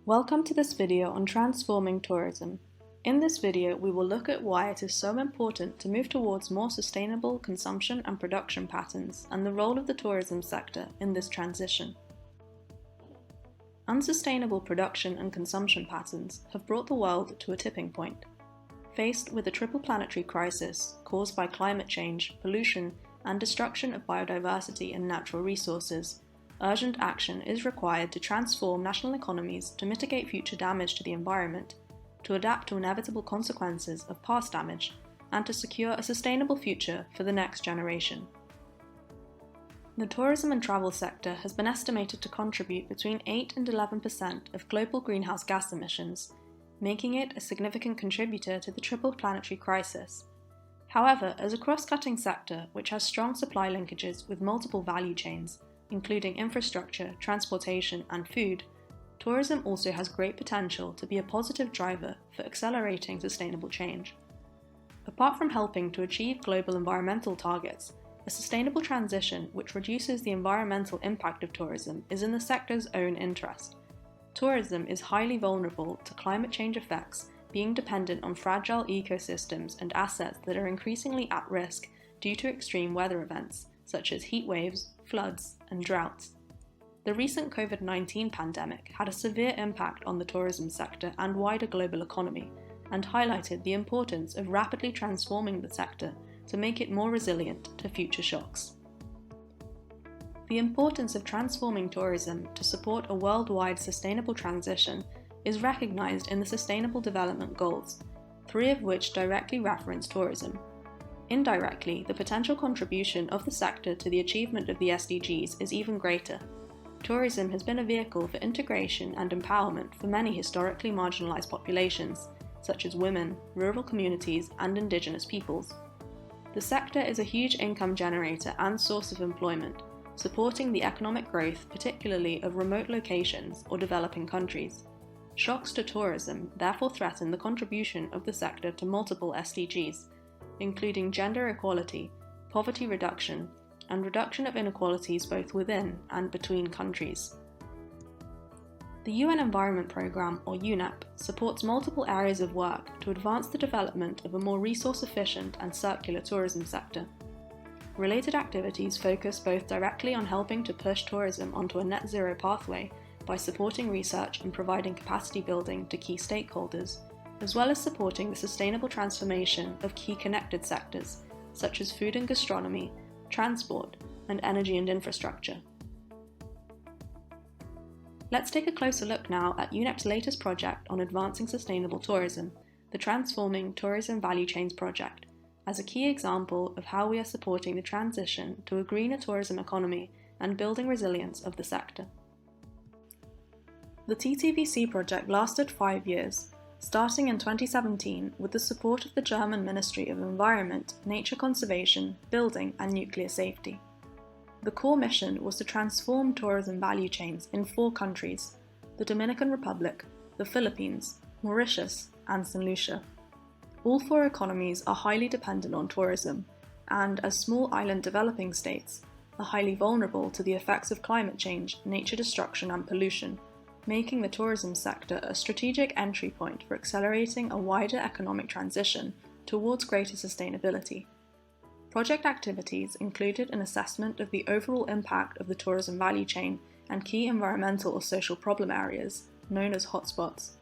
Welcome to this video on transforming tourism. In this video, we will look at why it is so important to move towards more sustainable consumption and production patterns and the role of the tourism sector in this transition. Unsustainable production and consumption patterns have brought the world to a tipping point. Faced with a triple planetary crisis caused by climate change, pollution, and destruction of biodiversity and natural resources, urgent action is required to transform national economies to mitigate future damage to the environment, to adapt to inevitable consequences of past damage, and to secure a sustainable future for the next generation. The tourism and travel sector has been estimated to contribute between 8 and 11% of global greenhouse gas emissions, making it a significant contributor to the triple planetary crisis. However, as a cross-cutting sector which has strong supply linkages with multiple value chains, including infrastructure, transportation, and food, tourism also has great potential to be a positive driver for accelerating sustainable change. Apart from helping to achieve global environmental targets, a sustainable transition which reduces the environmental impact of tourism is in the sector's own interest. Tourism is highly vulnerable to climate change effects, being dependent on fragile ecosystems and assets that are increasingly at risk due to extreme weather events, such as heat waves, floods, and droughts. The recent COVID-19 pandemic had a severe impact on the tourism sector and wider global economy, and highlighted the importance of rapidly transforming the sector to make it more resilient to future shocks. The importance of transforming tourism to support a worldwide sustainable transition is recognized in the Sustainable Development Goals, 3 of which directly reference tourism. Indirectly, the potential contribution of the sector to the achievement of the SDGs is even greater. Tourism has been a vehicle for integration and empowerment for many historically marginalized populations, such as women, rural communities, and indigenous peoples. The sector is a huge income generator and source of employment, supporting the economic growth particularly of remote locations or developing countries. Shocks to tourism therefore threaten the contribution of the sector to multiple SDGs, including gender equality, poverty reduction, and reduction of inequalities both within and between countries. The UN Environment Programme, or UNEP, supports multiple areas of work to advance the development of a more resource-efficient and circular tourism sector. Related activities focus both directly on helping to push tourism onto a net zero pathway by supporting research and providing capacity building to key stakeholders, as well as supporting the sustainable transformation of key connected sectors, such as food and gastronomy, transport, and energy and infrastructure. Let's take a closer look now at UNEP's latest project on advancing sustainable tourism, the Transforming Tourism Value Chains project, as a key example of how we are supporting the transition to a greener tourism economy and building resilience of the sector. The TTVC project lasted 5 years, starting in 2017 with the support of the German Ministry of Environment, Nature Conservation, Building and Nuclear Safety. The core mission was to transform tourism value chains in 4 countries: the Dominican Republic, the Philippines, Mauritius, and St. Lucia. All 4 economies are highly dependent on tourism, and as small island developing states, are highly vulnerable to the effects of climate change, nature destruction and pollution, making the tourism sector a strategic entry point for accelerating a wider economic transition towards greater sustainability. Project activities included an assessment of the overall impact of the tourism value chain and key environmental or social problem areas, known as Hotspots.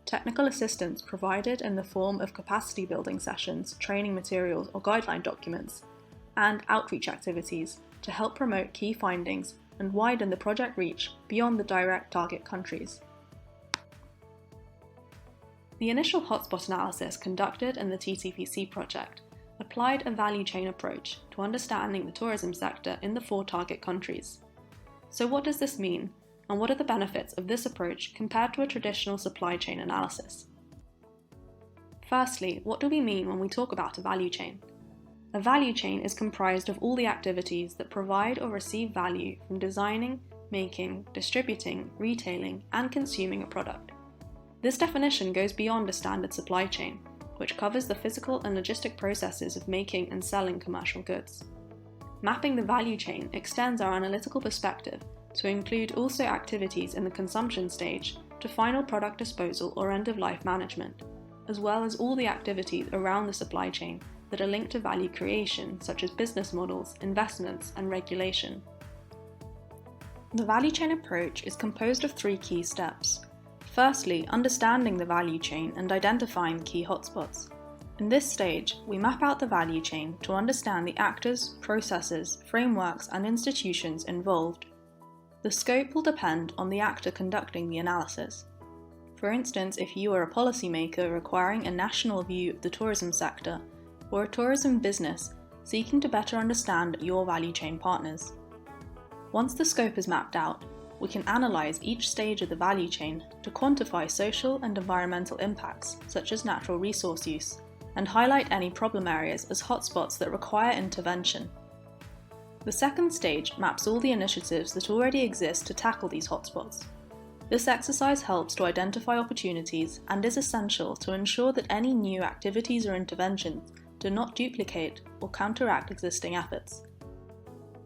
Technical assistance provided in the form of capacity building sessions, training materials or guideline documents, and outreach activities to help promote key findings and widen the project reach beyond the direct target countries. The initial hotspot analysis conducted in the TTVC project applied a value chain approach to understanding the tourism sector in the 4 target countries. So what does this mean, and what are the benefits of this approach compared to a traditional supply chain analysis? Firstly, what do we mean when we talk about a value chain? A value chain is comprised of all the activities that provide or receive value from designing, making, distributing, retailing, and consuming a product. This definition goes beyond a standard supply chain, which covers the physical and logistic processes of making and selling commercial goods. Mapping the value chain extends our analytical perspective to include also activities in the consumption stage, to final product disposal or end-of-life management, as well as all the activities around the supply chain that are linked to value creation, such as business models, investments, and regulation. The value chain approach is composed of 3 key steps. Firstly, understanding the value chain and identifying key hotspots. In this stage, we map out the value chain to understand the actors, processes, frameworks, and institutions involved. The scope will depend on the actor conducting the analysis. For instance, if you are a policymaker requiring a national view of the tourism sector, or a tourism business seeking to better understand your value chain partners. Once the scope is mapped out, we can analyse each stage of the value chain to quantify social and environmental impacts, such as natural resource use, and highlight any problem areas as hotspots that require intervention. The second stage maps all the initiatives that already exist to tackle these hotspots. This exercise helps to identify opportunities and is essential to ensure that any new activities or interventions do not duplicate or counteract existing efforts.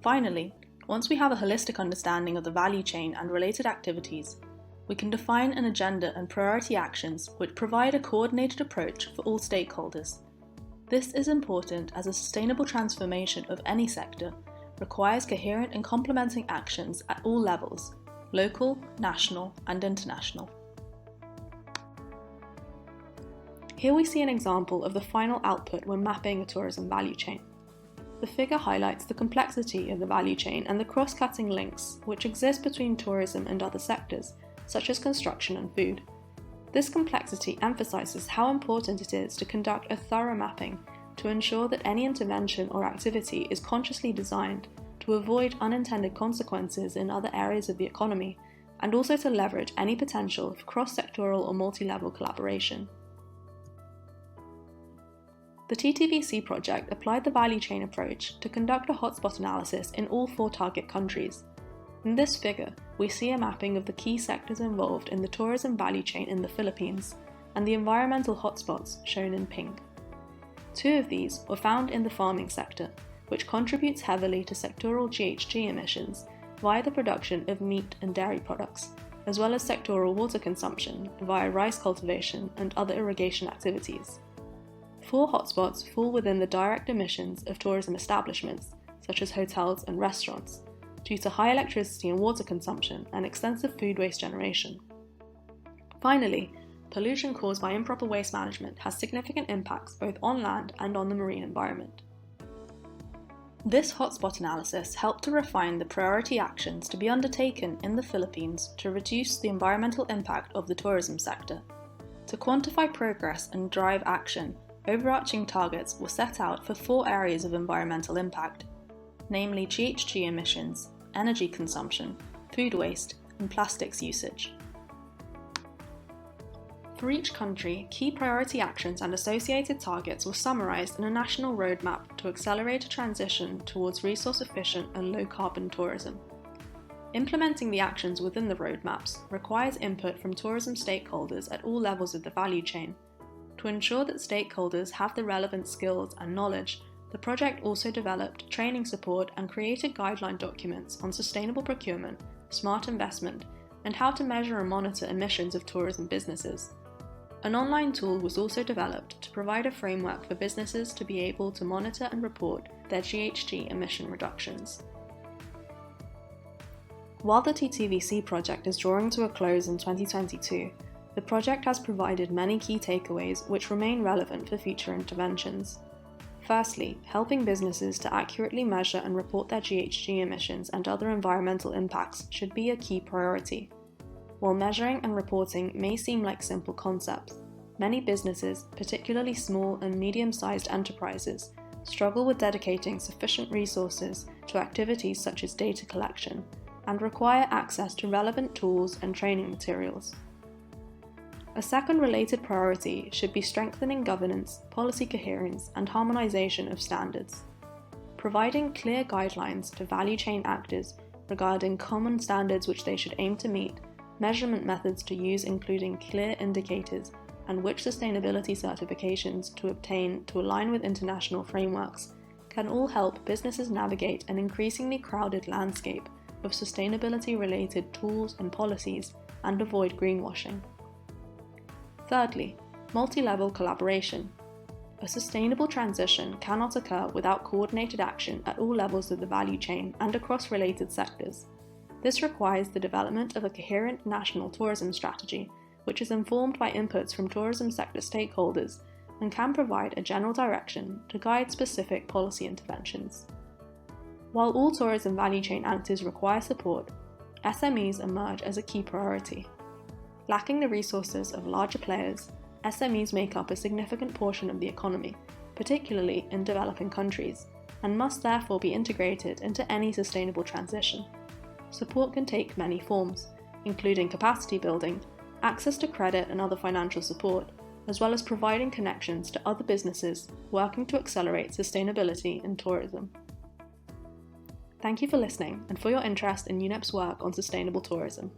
Finally, once we have a holistic understanding of the value chain and related activities, we can define an agenda and priority actions which provide a coordinated approach for all stakeholders. This is important as a sustainable transformation of any sector requires coherent and complementing actions at all levels, local, national, and international. Here we see an example of the final output when mapping a tourism value chain. The figure highlights the complexity of the value chain and the cross-cutting links which exist between tourism and other sectors, such as construction and food. This complexity emphasises how important it is to conduct a thorough mapping to ensure that any intervention or activity is consciously designed to avoid unintended consequences in other areas of the economy, and also to leverage any potential for cross-sectoral or multi-level collaboration. The TTVC project applied the value chain approach to conduct a hotspot analysis in all 4 target countries. In this figure, we see a mapping of the key sectors involved in the tourism value chain in the Philippines and the environmental hotspots shown in pink. 2 of these were found in the farming sector, which contributes heavily to sectoral GHG emissions via the production of meat and dairy products, as well as sectoral water consumption via rice cultivation and other irrigation activities. 4 hotspots fall within the direct emissions of tourism establishments, such as hotels and restaurants, due to high electricity and water consumption and extensive food waste generation. Finally, pollution caused by improper waste management has significant impacts both on land and on the marine environment. This hotspot analysis helped to refine the priority actions to be undertaken in the Philippines to reduce the environmental impact of the tourism sector. To quantify progress and drive action, overarching targets were set out for 4 areas of environmental impact, namely GHG emissions, energy consumption, food waste, and plastics usage. For each country, key priority actions and associated targets were summarised in a national roadmap to accelerate a transition towards resource-efficient and low-carbon tourism. Implementing the actions within the roadmaps requires input from tourism stakeholders at all levels of the value chain. To ensure that stakeholders have the relevant skills and knowledge, the project also developed training support and created guideline documents on sustainable procurement, smart investment, and how to measure and monitor emissions of tourism businesses. An online tool was also developed to provide a framework for businesses to be able to monitor and report their GHG emission reductions. While the TTVC project is drawing to a close in 2022, the project has provided many key takeaways which remain relevant for future interventions. Firstly, helping businesses to accurately measure and report their GHG emissions and other environmental impacts should be a key priority. While measuring and reporting may seem like simple concepts, many businesses, particularly small and medium-sized enterprises, struggle with dedicating sufficient resources to activities such as data collection and require access to relevant tools and training materials. A second related priority should be strengthening governance, policy coherence, and harmonisation of standards. Providing clear guidelines to value chain actors regarding common standards which they should aim to meet, measurement methods to use including clear indicators, and which sustainability certifications to obtain to align with international frameworks, can all help businesses navigate an increasingly crowded landscape of sustainability-related tools and policies and avoid greenwashing. Thirdly, multi-level collaboration. A sustainable transition cannot occur without coordinated action at all levels of the value chain and across related sectors. This requires the development of a coherent national tourism strategy, which is informed by inputs from tourism sector stakeholders and can provide a general direction to guide specific policy interventions. While all tourism value chain actors require support, SMEs emerge as a key priority. Lacking the resources of larger players, SMEs make up a significant portion of the economy, particularly in developing countries, and must therefore be integrated into any sustainable transition. Support can take many forms, including capacity building, access to credit and other financial support, as well as providing connections to other businesses working to accelerate sustainability in tourism. Thank you for listening and for your interest in UNEP's work on sustainable tourism.